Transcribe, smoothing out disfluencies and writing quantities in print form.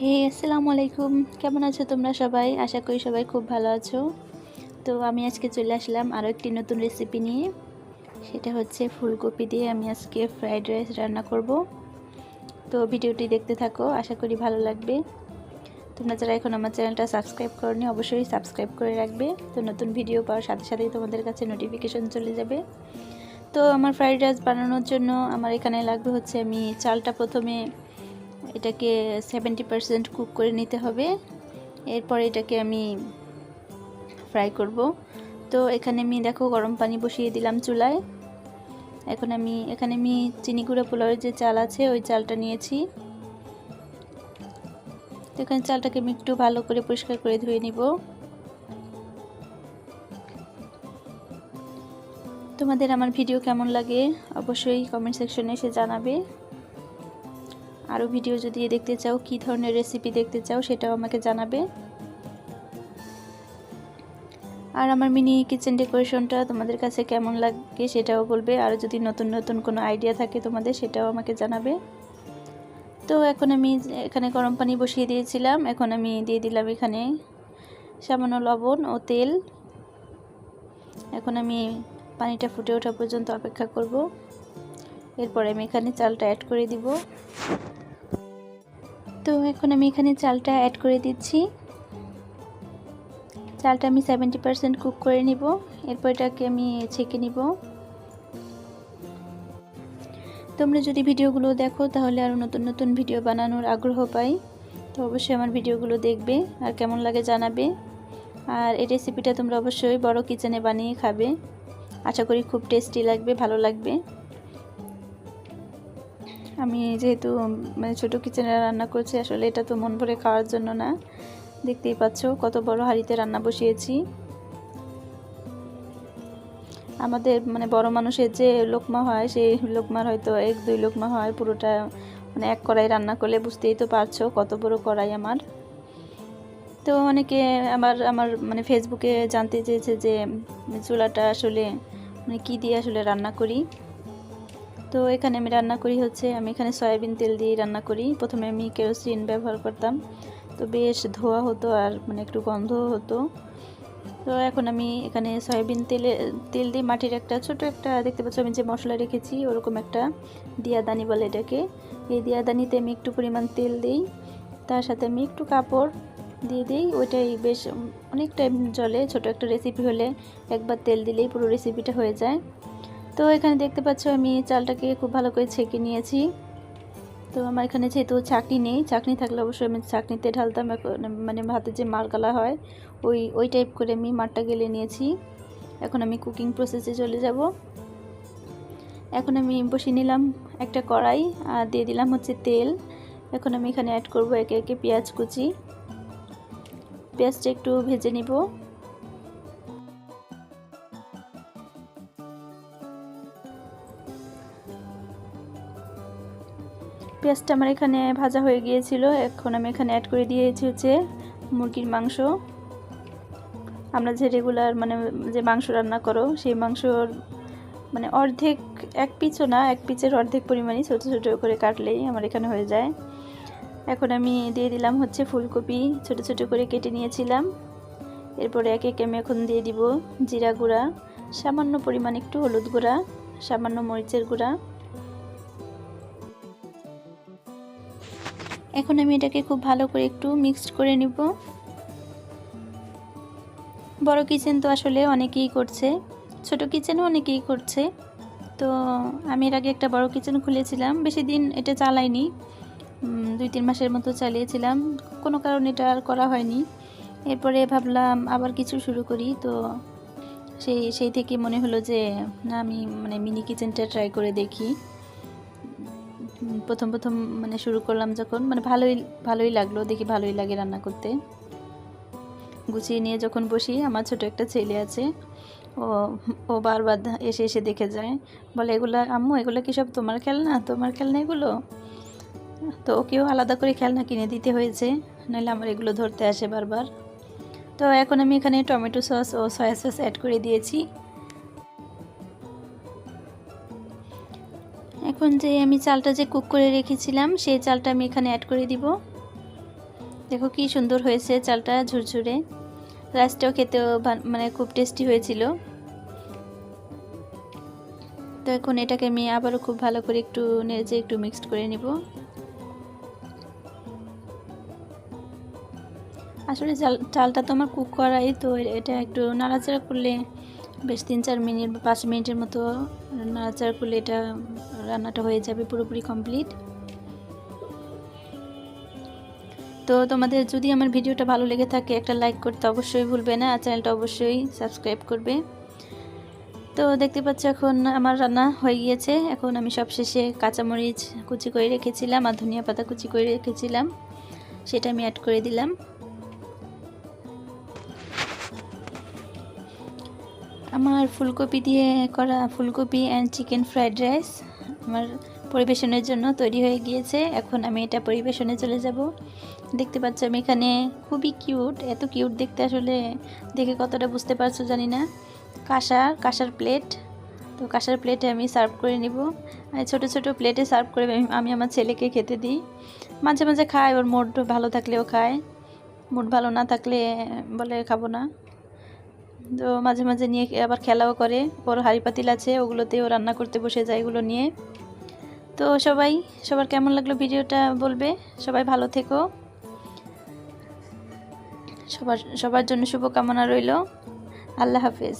হে আসসালামু আলাইকুম, কেমন আছো তোমরা সবাই? আশা করি সবাই খুব ভালো আছো। তো আমি আজকে চলে আসলাম আরও একটি নতুন রেসিপি নিয়ে। সেটা হচ্ছে ফুলকপি দিয়ে আমি আজকে ফ্রাইড রাইস রান্না করব। তো ভিডিওটি দেখতে থাকো, আশা করি ভালো লাগবে। তোমরা যারা এখন আমার চ্যানেলটা সাবস্ক্রাইব করনি অবশ্যই সাবস্ক্রাইব করে রাখবে, তো নতুন ভিডিও পাওয়ার সাথে সাথেই তোমাদের কাছে নোটিফিকেশন চলে যাবে। তো আমার ফ্রাইড রাইস বানানোর জন্য আমার এখানে লাগবে হচ্ছে, আমি চালটা প্রথমে এটাকে 70% কুক করে নিতে হবে। এরপর এটাকে আমি ফ্রাই করব। তো এখানে আমি দেখো গরম পানি বসিয়ে দিলাম চুলায়। এখানে আমি চিনি গুঁড়া পোলাওয়ের যে চাল আছে ওই চালটা নিয়েছি। তো এখানে চালটাকে আমি একটু ভালো করে পরিষ্কার করে ধুয়ে নিব। তোমাদের আমার ভিডিও কেমন লাগে অবশ্যই কমেন্ট সেকশনে এসে জানাবে। আরও ভিডিও যদি দেখতে চাও, কী ধরনের রেসিপি দেখতে চাও সেটাও আমাকে জানাবে। আর আমার মিনি কিচেন ডেকোরেশনটা তোমাদের কাছে কেমন লাগে সেটাও বলবে। আর যদি নতুন নতুন কোনো আইডিয়া থাকে তোমাদের সেটাও আমাকে জানাবে। তো এখন আমি এখানে গরম পানি বসিয়ে দিয়েছিলাম। এখন আমি দিয়ে দিলাম এখানে সামান্য লবণ ও তেল। এখন আমি পানিটা ফুটে ওঠা পর্যন্ত অপেক্ষা করব। এরপরে আমি এখানে চালটা অ্যাড করে দিব। তো এখন আমি এখানে চালটা অ্যাড করে দিচ্ছি। চালটা আমি 70% কুক করে নিব। এরপর এটাকে আমি ছেঁকে নিব। তোমরা যদি ভিডিওগুলো দেখো তাহলে আরও নতুন নতুন ভিডিও বানানোর আগ্রহ পাই। তো অবশ্যই আমার ভিডিওগুলো দেখবে আর কেমন লাগে জানাবে। আর এই রেসিপিটা তোমরা অবশ্যই বড় কিচেনে বানিয়ে খাবে, আশা করি খুব টেস্টি লাগবে, ভালো লাগবে। আমি যেহেতু ছোটো কিচেনে রান্না করছি, আসলে এটা তো মন ভরে খাওয়ার জন্য না। দেখতেই পাচ্ছ কত বড় হাঁড়িতে রান্না বসিয়েছি। আমাদের বড় মানুষের যে লোকমা হয় সেই লোকমার হয়তো 1-2 লোকমা হয়, পুরোটা এক কড়াই রান্না করলে বুঝতেই তো পারছো কত বড় কড়াই আমার। তো অনেকে আমার ফেসবুকে জানতে চেয়েছে যে চুলাটা আসলে কী দিয়ে আসলে রান্না করি। তো এখানে আমি রান্না করি হচ্ছে, আমি এখানে সয়াবিন তেল দিয়ে রান্না করি। প্রথমে আমি কেরোসিন ব্যবহার করতাম, তো বেশ ধোয়া হতো আর একটু গন্ধ হতো। তো এখন আমি এখানে সয়াবিন তেল দিয়ে মাটির একটা ছোট একটা, দেখতে পাচ্ছ আমি যে মশলা রেখেছি ওরকম একটা দিয়াদানি বলে এটাকে, এই দিয়াদানিতে আমি একটু পরিমাণ তেল দিই, তার সাথে আমি একটু কাপড় দিয়ে দিই। ওইটাই বেশ অনেক টাইম জলে। ছোট একটা রেসিপি হলে একবার তেল দিলেই পুরো রেসিপিটা হয়ে যায়। তো এখানে দেখতে পাচ্ছ আমি চালটাকে খুব ভালো করে ছেঁকে নিয়েছি। তো আমার এখানে যেহেতু চাকনি নেই, চাকনি থাকলে অবশ্যই আমি চাকনিতে ঢালতাম। ভাতে যে মার গালা হয় ওই টাইপ করে আমি মারটা গেলে নিয়েছি। এখন আমি কুকিং প্রসেসে চলে যাব। এখন আমি বসিয়ে নিলাম একটা কড়াই আর দিয়ে দিলাম হচ্ছে তেল। এখন আমি এখানে অ্যাড করব একে একে পেঁয়াজ কুচি। পেঁয়াজটা একটু ভেজে নিব। পেঁয়াজটা আমার এখানে ভাজা হয়ে গিয়েছিল। এখন আমি এখানে অ্যাড করে দিয়েছি হচ্ছে মুরগির মাংস। আমরা যে রেগুলার যে মাংস রান্না করো সেই মাংসর অর্ধেক, এক পিচও না, এক পিচের অর্ধেক পরিমাণই ছোটো ছোটো করে কাটলেই আমার এখানে হয়ে যায়। এখন আমি দিয়ে দিলাম হচ্ছে ফুলকপি, ছোটো ছোটো করে কেটে নিয়েছিলাম। এরপরে একে একে আমি এখন দিয়ে দিব জিরা গুঁড়া, সামান্য পরিমাণ একটু হলুদ গুঁড়া, সামান্য মরিচের গুঁড়া। এখন আমি এটাকে খুব ভালো করে একটু মিক্সড করে নিব। বড় কিচেন তো আসলে অনেকেই করছে, ছোট কিচেনও অনেকেই করছে। তো আমি এর আগে একটা বড় কিচেন খুলেছিলাম, বেশি দিন এটা চালাইনি, 2-3 মাসের মতো চালিয়েছিলাম, কোনো কারণে এটা আর করা হয়নি। এরপরে ভাবলাম আবার কিছু শুরু করি। তো সেই থেকে মনে হলো যে না, আমি মিনি কিচেনটা ট্রাই করে দেখি। প্রথম শুরু করলাম যখন ভালোই লাগলো, দেখি ভালোই লাগে রান্না করতে। গুছিয়ে নিয়ে যখন বসি, আমার ছোট একটা ছেলে আছে, ও বারবার এসে এসে দেখে যায়, বলে এগুলা আম্মু, এগুলো কি সব তোমার খেলনা এগুলো? তো ওকেও আলাদা করে খেলনা কিনে দিতে হয়েছে, নাহলে আমার এগুলো ধরতে আসে বারবার। তো এখন আমি এখানে টমেটো সস ও সয়া সস অ্যাড করে দিয়েছি। এখন যে আমি চালটা যে কুক করে রেখেছিলাম সেই চালটা আমি এখানে অ্যাড করে দিব। দেখো কি সুন্দর হয়েছে চালটা, ঝুরঝুরে। রাইসটাও খেতেও মানে খুব টেস্টি হয়েছিল। তো এখন এটাকে আমি আবারও খুব ভালো করে একটু নেড়ে একটু মিক্সড করে নিব। আসলে চালটা তো আমার কুক করাই, তো এটা একটু নাড়াচাড়া করলে বেশ 3-4 মিনিট বা 5 মিনিটের মতো নাড়াচাড়া করলে এটা রান্নাটা হয়ে যাবে পুরোপুরি কমপ্লিট। তো তোমাদের যদি আমার ভিডিওটা ভালো লেগে থাকে একটা লাইক করতে অবশ্যই ভুলবে না, আর চ্যানেলটা অবশ্যই সাবস্ক্রাইব করবে। তো দেখতে পাচ্ছ এখন আমার রান্না হয়ে গিয়েছে। এখন আমি সবশেষে কাঁচামরিচ কুচি করে রেখেছিলাম আর ধনিয়া পাতা কুচি করে রেখেছিলাম, সেটা আমি অ্যাড করে দিলাম। আমার ফুলকপি দিয়ে করা ফুলকপি অ্যান্ড চিকেন ফ্রাইড রাইস আমার পরিবেশনের জন্য তৈরি হয়ে গিয়েছে। এখন আমি এটা পরিবেশনে চলে যাব। দেখতে পাচ্ছ আমি এখানে খুবই কিউট, এত কিউট দেখতে, আসলে দেখে কতটা বুঝতে পারছো জানি না। কাঁসার প্লেট, তো কাঁসার প্লেটে আমি সার্ভ করে নিব। আর ছোটো ছোটো প্লেটে সার্ভ করে আমি আমার ছেলেকে খেতে দিই। মাঝে মাঝে খায়, ওর মুড ভালো থাকলেও খায়, মুড ভালো না থাকলে বলে খাবো না। তো মাঝে মাঝে নিয়ে আবার খেলাও করে, ওর হাঁড়ি পাতিল আছে ওগুলোতেও রান্না করতে বসে যায় এগুলো নিয়ে। তো সবার কেমন লাগলো ভিডিওটা বলবে। সবাই ভালো থেকো, সবার জন্য শুভকামনা রইল। আল্লাহ হাফেজ।